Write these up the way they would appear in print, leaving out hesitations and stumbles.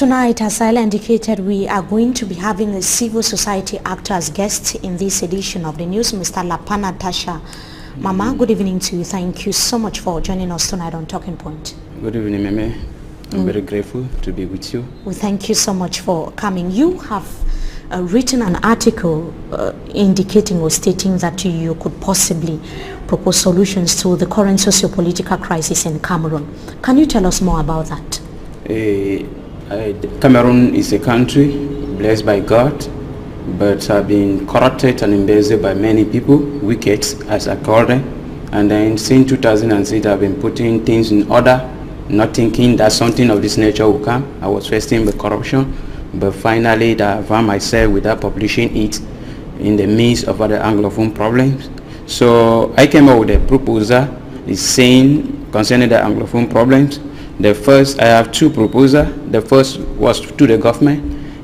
Tonight, as I indicated, we are going to be having a civil society actor as guest in this edition of the news, Mr. Lapana Tasha. Mama, good evening to you. Thank you so much for joining us tonight on Talking Point. Good evening, Meme. I'm very grateful to be with you. Well, thank you so much for coming. You have written an article indicating or stating that you could possibly propose solutions to the current socio-political crisis in Cameroon. Can you tell us more about that? Cameroon is a country blessed by God, but have been corrupted and embezzled by many people, wicked as I call them. And then since 2006, I've been putting things in order, not thinking that something of this nature will come. I was facing the corruption, but finally I found myself without publishing it in the midst of other Anglophone problems. So I came up with a proposal, is saying concerning the Anglophone problems. The first, I have two proposals. The first was to the government,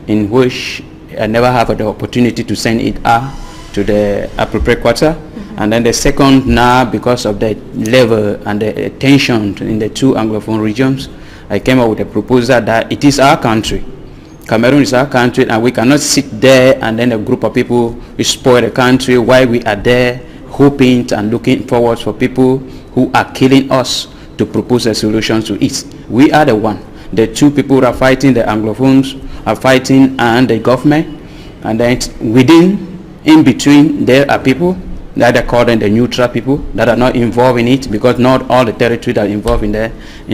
in which I never have the opportunity to send it out to the appropriate quarter. And then the second, now because of the level and the tension in the two Anglophone regions, I came up with a proposal that it is our country. Cameroon is our country, and we cannot sit there and then a group of people will spoil the country while we are there hoping and looking forward for people who are killing us to propose a solution to it. We are the one. The two people who are fighting, the Anglophones are fighting, and the government. And then in between, there are people that are called the neutral people that are not involved in it, because not all the territories are involved in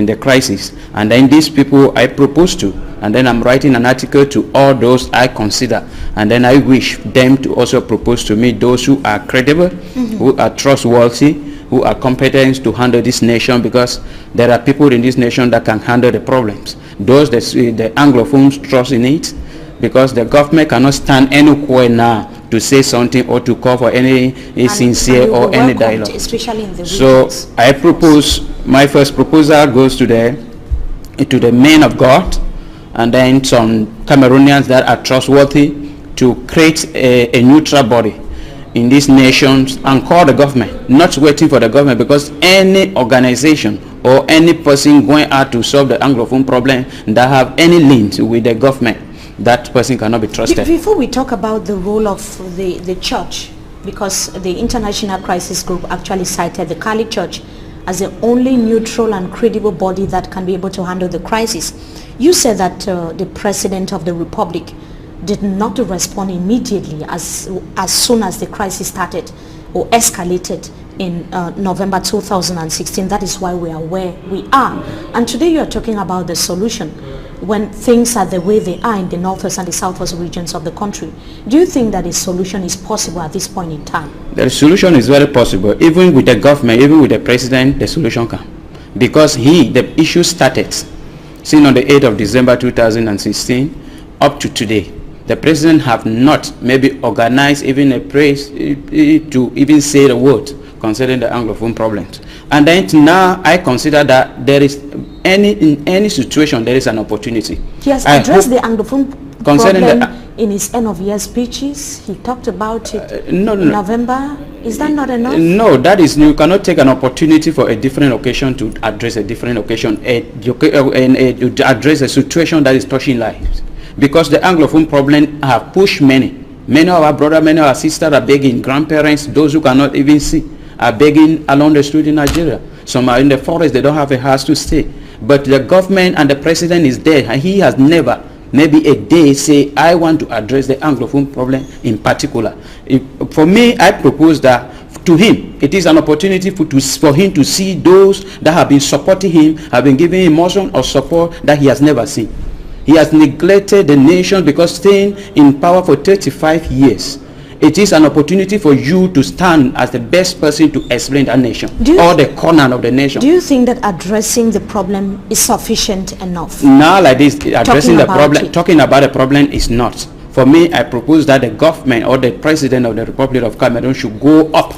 the crisis. And then these people I propose to, and then I'm writing an article to all those I consider, and then I wish them to also propose to me those who are credible, who are trustworthy, who are competent to handle this nation, because there are people in this nation that can handle the problems. Those that the Anglophones trust in it, because the government cannot stand anywhere now to say something or to call for any sincere or any dialogue. Especially in the regions. So I propose, my first proposal goes to the men of God, and then some Cameroonians that are trustworthy, to create a neutral body in these nations and call the government, not waiting for the government, because any organization or any person going out to solve the Anglophone problem that have any link with the government, that person cannot be trusted. Before we talk about the role of the church, because the International Crisis Group actually cited the Catholic Church as the only neutral and credible body that can be able to handle the crisis. You said that the President of the Republic did not respond immediately as soon as the crisis started or escalated in November 2016. That is why we are where we are. And today you are talking about the solution when things are the way they are in the northwest and the southwest regions of the country. Do you think that a solution is possible at this point in time? The solution is very possible. Even with the government, even with the president, the solution can. Because the issue started since on the 8th of December 2016 up to today. The president have not maybe organized even a press to even say the word concerning the Anglophone problems. And then now I consider that there is in any situation there is an opportunity. He has addressed the Anglophone problem in his end of year speeches. He talked about it in November. Is that not enough? No, that is, you cannot take an opportunity for a different occasion to address a different occasion, to address a situation that is touching lives. Because the Anglophone problem have pushed many of our brothers, many of our sisters are begging, grandparents, those who cannot even see, are begging along the street in Nigeria. Some are in the forest, they don't have a house to stay. But the government and the president is there, and he has never, maybe a day, say, I want to address the Anglophone problem in particular. For me, I propose that to him, it is an opportunity for him to see those that have been supporting him, have been giving him motion of support that he has never seen. He has neglected the nation because staying in power for 35 years. It is an opportunity for you to stand as the best person to explain that nation, or the corner of the nation. Do you think that addressing the problem is sufficient enough? Now, like this, addressing the problem, talking about the problem is not. For me, I propose that the government or the president of the Republic of Cameroon should go up.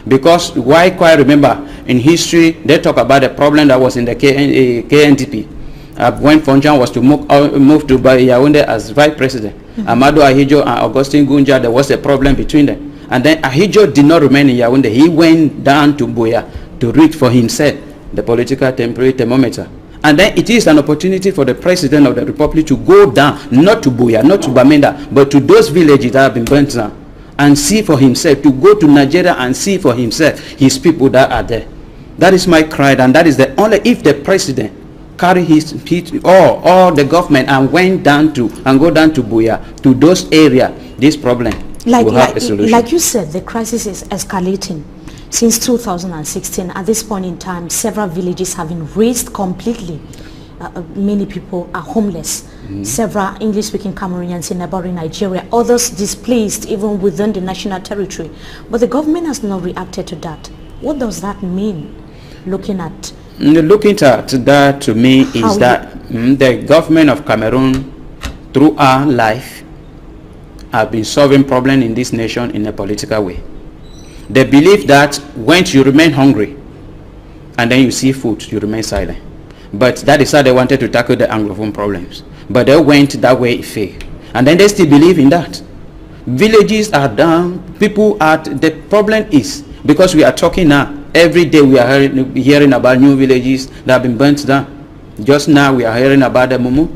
Because why quite remember, in history, they talk about the problem that was in the KNDP. When Fonjan was to move to Yaoundé as vice president, Amadou Ahidjo and Augustin Gunja, there was a problem between them. And then Ahidjo did not remain in Yaoundé. He went down to Buea to read for himself the political temporary thermometer. And then it is an opportunity for the President of the Republic to go down, not to Buea, not to Bamenda, but to those villages that have been burnt down, and see for himself, to go to Nigeria and see for himself his people that are there. That is my cry, and that is the only, if the President carry his or the government and went down to, and go down to Buea, to those areas, this problem will have a solution. Like you said, the crisis is escalating. Since 2016, at this point in time, several villages have been razed completely. Many people are homeless. Several English-speaking Cameroonians in neighboring Nigeria, others displaced even within the national territory. But the government has not reacted to that. What does that mean, looking at? Looking at that, to me, is that the government of Cameroon, through our life, have been solving problems in this nation in a political way. They believe that when you remain hungry and then you see food, you remain silent. But that is how they wanted to tackle the Anglophone problems. But they went that way, it failed. And then they still believe in that. Villages are down, people are, the problem is, because we are talking now, every day we are hearing about new villages that have been burnt down. Just now we are hearing about the Mumu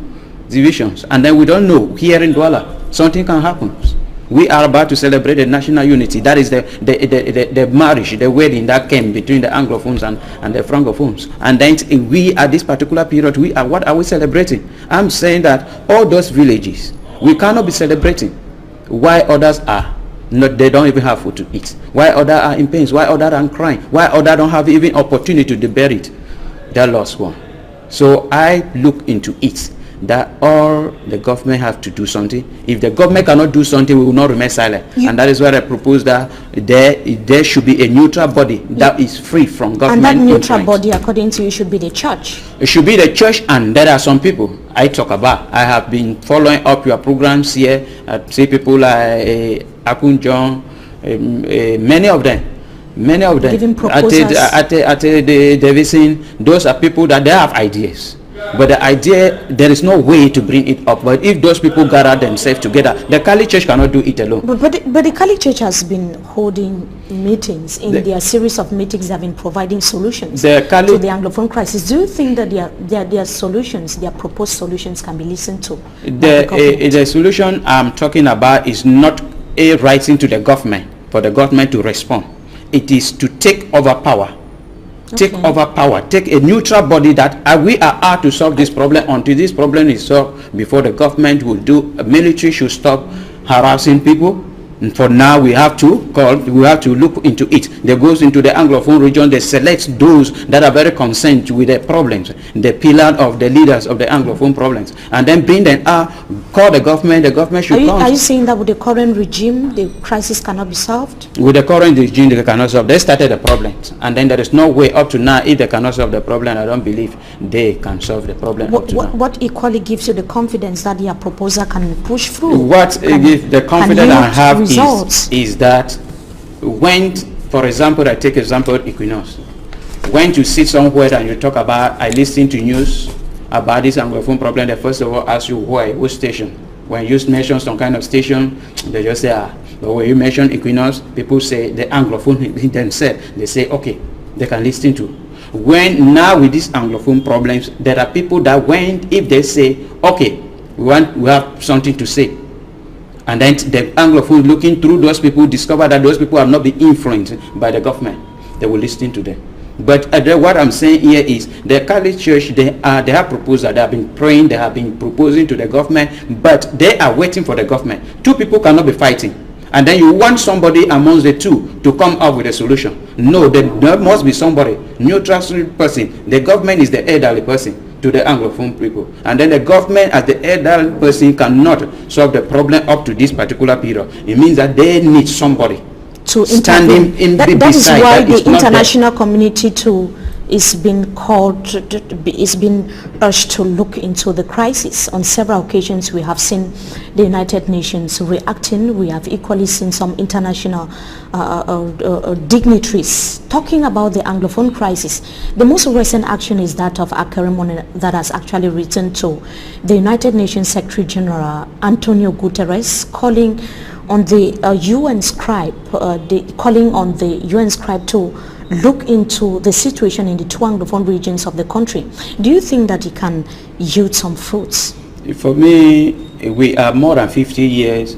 divisions. And then we don't know, here in Douala, something can happen. We are about to celebrate the national unity. That is the marriage, the wedding that came between the Anglophones and the Francophones. And then we, at this particular period, what are we celebrating? I'm saying that all those villages, we cannot be celebrating. Why others are not, they don't even have food to eat. Why others are in pain? Why others are crying? Why others don't have even opportunity to bury it? They lost one. So I look into it, that all the government have to do something. If the government cannot do something, we will not remain silent. And that is why I propose that there should be a neutral body that is free from government. And that neutral body, according to you, should be the church. It should be the church, and there are some people I talk about. I have been following up your programs here. I see people like Akun John, many of them. Giving proposals. At the Davidson, those are people that they have ideas. But the idea, there is no way to bring it up. But if those people gather themselves together, the Catholic Church cannot do it alone. But the Catholic Church has been holding meetings. In their series of meetings, they have been providing solutions to the Anglophone crisis. Do you think that their solutions, their proposed solutions, can be listened to? The solution I'm talking about is not a writing to the government for the government to respond. It is to take over power. Take over power, take a neutral body that we are out to solve this problem. Until this problem is solved, before the government will do, military should stop harassing people. And for now, we have to look into it. They goes into the Anglophone region, they select those that are very concerned with the problems, the pillar of the leaders of the Anglophone problems, and then bring them out, call the government should come. Are you saying that with the current regime, the crisis cannot be solved? With the current regime, they cannot solve. They started the problems, and then there is no way up to now. If they cannot solve the problem, I don't believe they can solve the problem. What equally gives you the confidence that your proposal can push through? What gives the confidence I have is that when, for example, I take example Equinox, when you sit somewhere and you talk about, I listen to news about this Anglophone problem, they first of all ask you why, which station. When you mention some kind of station, they just say, but when you mention Equinox, people say the Anglophone themselves, they say, okay, they can listen to. When now with these Anglophone problems, there are people that if they say, okay, we have something to say, and then the Anglophone looking through those people discover that those people have not been influenced by the government, they will listen to them. But what I'm saying here is the Catholic Church, they have proposed that they have been praying, they have been proposing to the government, but they are waiting for the government. Two people cannot be fighting, and then you want somebody amongst the two to come up with a solution. No, there must be somebody, neutral person. The government is the elderly person to the Anglophone people, and then the government as the elderly person cannot solve the problem up to this particular period. It means that they need somebody to standing in that is why the international community too is being urged to look into the crisis. On several occasions we have seen the United Nations reacting. We have equally seen some international dignitaries talking about the Anglophone crisis. The most recent action is that of Akerimone, that has actually written to the United Nations Secretary General Antonio Guterres, calling on the UN scribe, calling on the UN scribe to look into the situation in the two Anglophone regions of the country, do you think that it can yield some fruits? For me, we are more than 50 years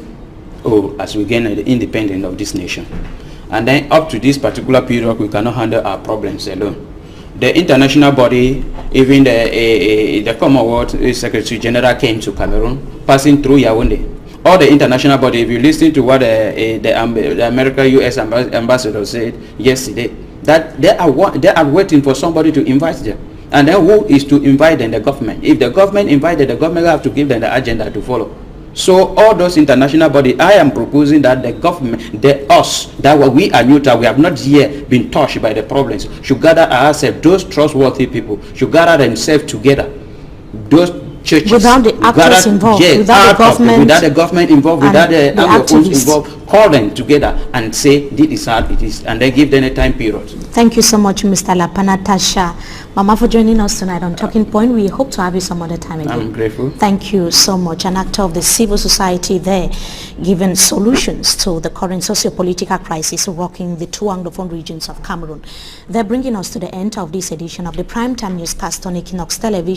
old as we gain the independence of this nation. And then up to this particular period, we cannot handle our problems alone. The international body, even the Commonwealth Secretary General came to Cameroon, passing through Yaoundé. All the international body, if you listen to what the American U.S. ambassador said yesterday, that they are waiting for somebody to invite them. And then who is to invite them? The government. If the government invited, the government have to give them the agenda to follow. So all those international bodies, I am proposing that the government, that we are neutral, we have not yet been touched by the problems, should gather ourselves, those trustworthy people, should gather themselves together. Those churches. Without the actors involved, yes, without the government involved, without the activists involved, call them together and say this is how it is, and then give them a time period. Thank you so much, Mr. Lapanatasha Mama, for joining us tonight on Talking Point. We hope to have you some other time again. I'm grateful. Thank you so much. An actor of the civil society there, giving solutions to the current socio-political crisis rocking the two Anglophone regions of Cameroon. They're bringing us to the end of this edition of the Primetime Newscast on Equinox Television.